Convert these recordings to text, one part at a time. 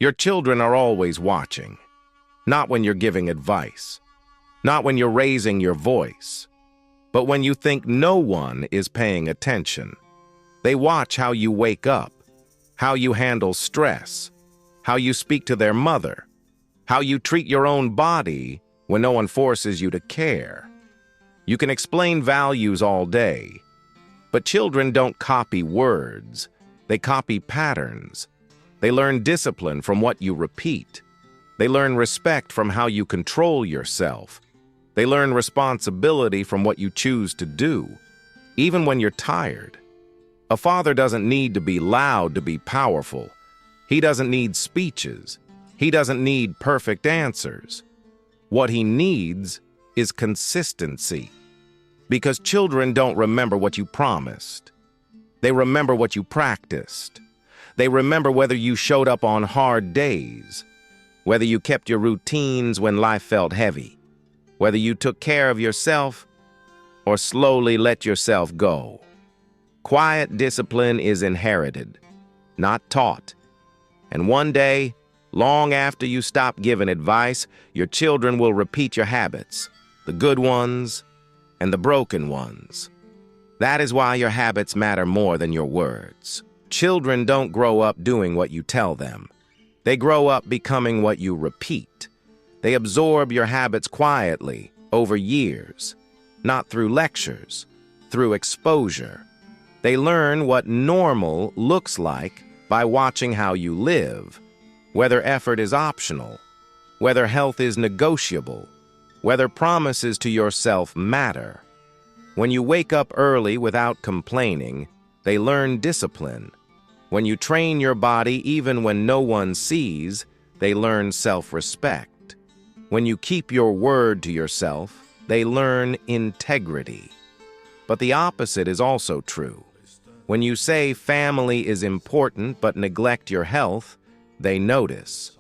Your children are always watching, not when you're giving advice, not when you're raising your voice, but when you think no one is paying attention. They watch how you wake up, how you handle stress, how you speak to their mother, how you treat your own body when no one forces you to care. You can explain values all day, but children don't copy words. They copy patterns. They learn discipline from what you repeat. They learn respect from how you control yourself. They learn responsibility from what you choose to do, even when you're tired. A father doesn't need to be loud to be powerful. He doesn't need speeches. He doesn't need perfect answers. What he needs is consistency. Because children don't remember what you promised. They remember what you practiced. They remember whether you showed up on hard days, whether you kept your routines when life felt heavy, whether you took care of yourself or slowly let yourself go. Quiet discipline is inherited, not taught. And one day, long after you stop giving advice, your children will repeat your habits, the good ones and the broken ones. That is why your habits matter more than your words. Children don't grow up doing what you tell them. They grow up becoming what you repeat. They absorb your habits quietly over years, not through lectures, through exposure. They learn what normal looks like by watching how you live, whether effort is optional, whether health is negotiable, whether promises to yourself matter. When you wake up early without complaining, they learn discipline. When you train your body even when no one sees, they learn self-respect. When you keep your word to yourself, they learn integrity. But the opposite is also true. When you say family is important but neglect your health, they notice.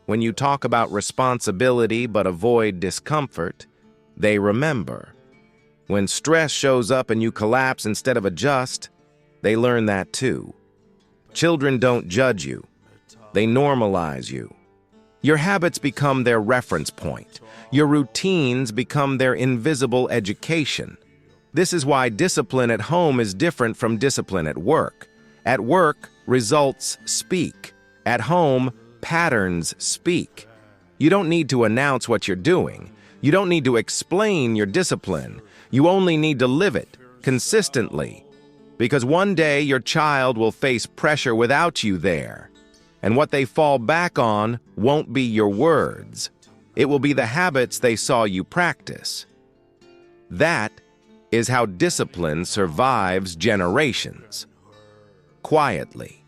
When you talk about responsibility but avoid discomfort, they remember. When stress shows up and you collapse instead of adjust, they learn that too. Children don't judge you. They normalize you. Your habits become their reference point. Your routines become their invisible education. This is why discipline at home is different from discipline at work. At work, results speak. At home, patterns speak. You don't need to announce what you're doing. You don't need to explain your discipline. You only need to live it consistently. Because one day your child will face pressure without you there. And what they fall back on won't be your words. It will be the habits they saw you practice. That is how discipline survives generations. Quietly,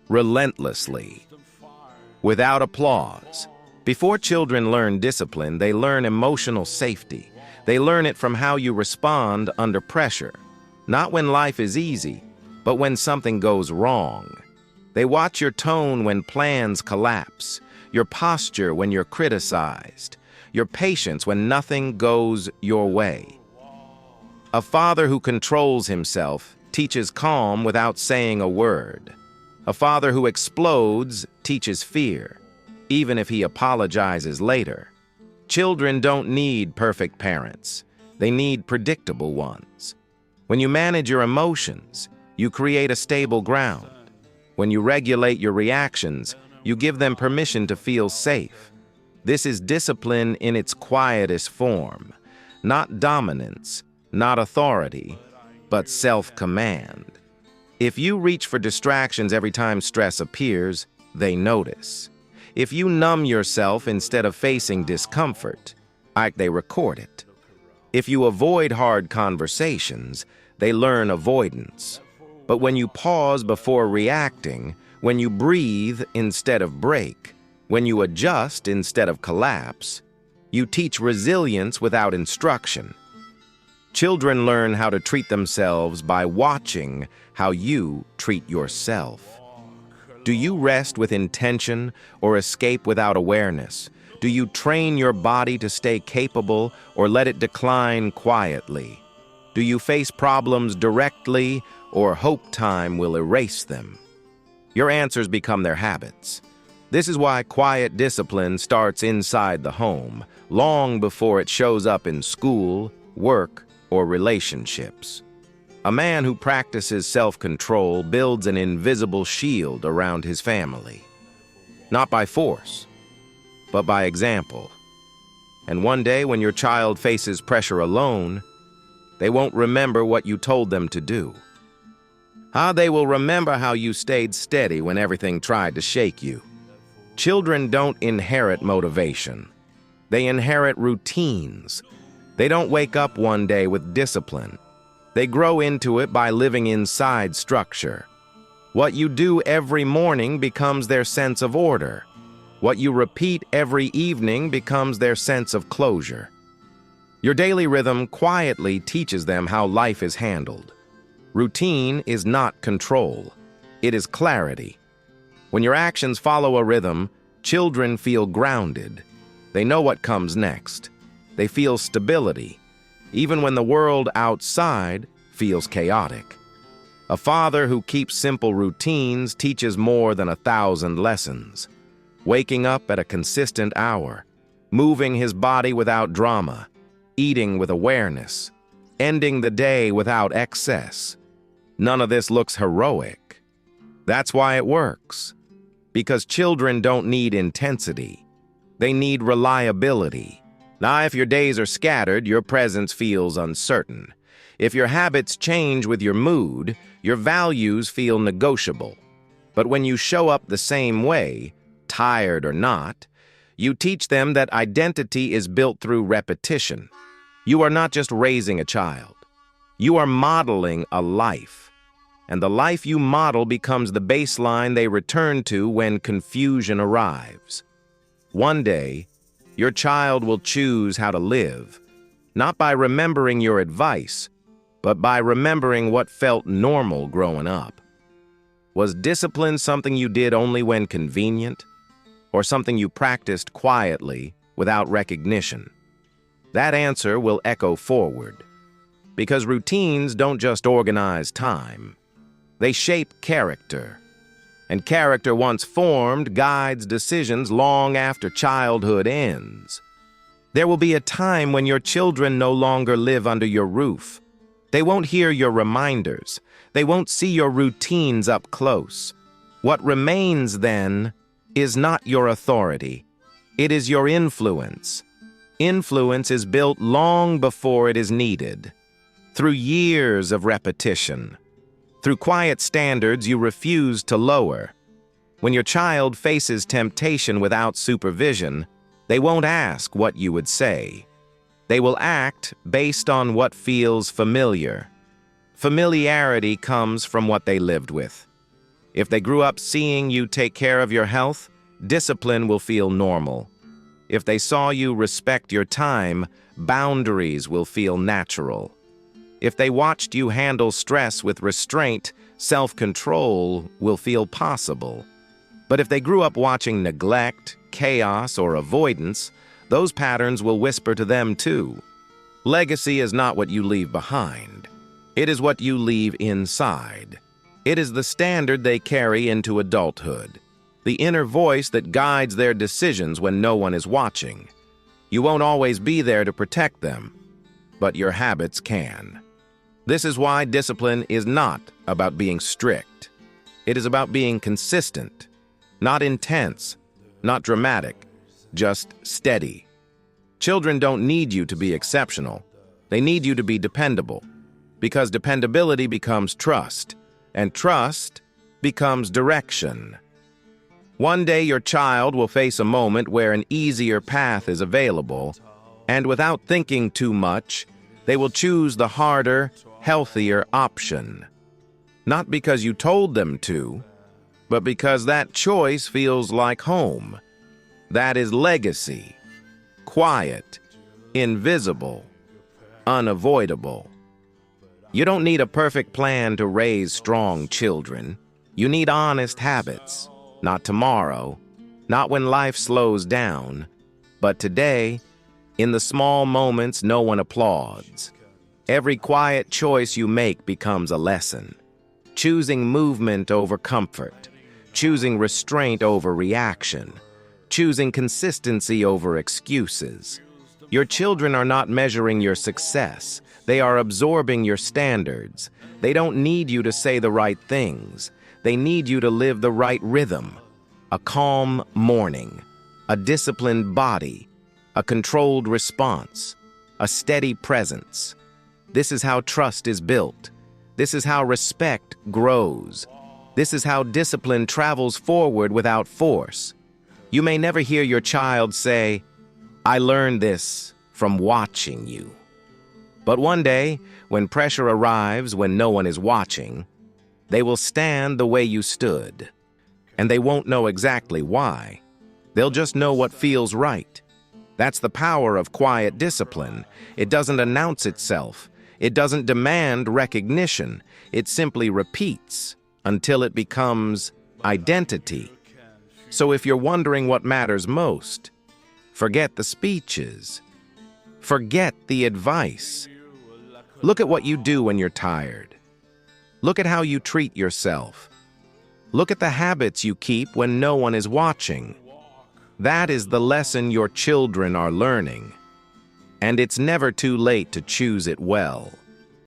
relentlessly, without applause. Before children learn discipline, they learn emotional safety. They learn it from how you respond under pressure. Not when life is easy, but when something goes wrong. They watch your tone when plans collapse, your posture when you're criticized, your patience when nothing goes your way. A father who controls himself teaches calm without saying a word. A father who explodes teaches fear, even if he apologizes later. Children don't need perfect parents. They need predictable ones. When you manage your emotions, you create a stable ground. When you regulate your reactions, you give them permission to feel safe. This is discipline in its quietest form, not dominance, not authority, but self-command. If you reach for distractions every time stress appears, they notice. If you numb yourself instead of facing discomfort, they record it. If you avoid hard conversations, they learn avoidance. But when you pause before reacting, when you breathe instead of break, when you adjust instead of collapse, you teach resilience without instruction. Children learn how to treat themselves by watching how you treat yourself. Do you rest with intention or escape without awareness? Do you train your body to stay capable or let it decline quietly? Do you face problems directly or hope time will erase them? Your answers become their habits. This is why quiet discipline starts inside the home, long before it shows up in school, work, or relationships. A man who practices self-control builds an invisible shield around his family. Not by force, but by example. And one day when your child faces pressure alone, they won't remember what you told them to do. They will remember how you stayed steady when everything tried to shake you. Children don't inherit motivation. They inherit routines. They don't wake up one day with discipline. They grow into it by living inside structure. What you do every morning becomes their sense of order. What you repeat every evening becomes their sense of closure. Your daily rhythm quietly teaches them how life is handled. Routine is not control. It is clarity. When your actions follow a rhythm, children feel grounded. They know what comes next. They feel stability, even when the world outside feels chaotic. A father who keeps simple routines teaches more than 1,000 lessons. Waking up at a consistent hour, moving his body without drama, eating with awareness, ending the day without excess. None of this looks heroic. That's why it works. Because children don't need intensity. They need reliability. Now, if your days are scattered, your presence feels uncertain. If your habits change with your mood, your values feel negotiable. But when you show up the same way, tired or not, you teach them that identity is built through repetition. You are not just raising a child. You are modeling a life. And the life you model becomes the baseline they return to when confusion arrives. One day, your child will choose how to live, not by remembering your advice, but by remembering what felt normal growing up. Was discipline something you did only when convenient, or something you practiced quietly without recognition? That answer will echo forward, because routines don't just organize time. They shape character, and character once formed guides decisions long after childhood ends. There will be a time when your children no longer live under your roof. They won't hear your reminders. They won't see your routines up close. What remains then is not your authority. It is your influence. Influence is built long before it is needed, through years of repetition. Through quiet standards you refuse to lower. When your child faces temptation without supervision, they won't ask what you would say. They will act based on what feels familiar. Familiarity comes from what they lived with. If they grew up seeing you take care of your health, discipline will feel normal. If they saw you respect your time, boundaries will feel natural. If they watched you handle stress with restraint, self-control will feel possible. But if they grew up watching neglect, chaos, or avoidance, those patterns will whisper to them too. Legacy is not what you leave behind. It is what you leave inside. It is the standard they carry into adulthood, the inner voice that guides their decisions when no one is watching. You won't always be there to protect them, but your habits can. This is why discipline is not about being strict. It is about being consistent, not intense, not dramatic, just steady. Children don't need you to be exceptional. They need you to be dependable, because dependability becomes trust, and trust becomes direction. One day your child will face a moment where an easier path is available, and without thinking too much, they will choose the harder, healthier option. Not because you told them to, but because that choice feels like home. That is legacy. Quiet, invisible, unavoidable. You don't need a perfect plan to raise strong children. You need honest habits. Not tomorrow, not when life slows down, but today, in the small moments no one applauds. Every quiet choice you make becomes a lesson. Choosing movement over comfort, choosing restraint over reaction, choosing consistency over excuses. Your children are not measuring your success. They are absorbing your standards. They don't need you to say the right things. They need you to live the right rhythm. A calm morning, a disciplined body, a controlled response, a steady presence. This is how trust is built. This is how respect grows. This is how discipline travels forward without force. You may never hear your child say, "I learned this from watching you." But one day, when pressure arrives when no one is watching, they will stand the way you stood. And they won't know exactly why. They'll just know what feels right. That's the power of quiet discipline. It doesn't announce itself. It doesn't demand recognition. It simply repeats until it becomes identity. So if you're wondering what matters most, forget the speeches. Forget the advice. Look at what you do when you're tired. Look at how you treat yourself. Look at the habits you keep when no one is watching. That is the lesson your children are learning. And it's never too late to choose it well.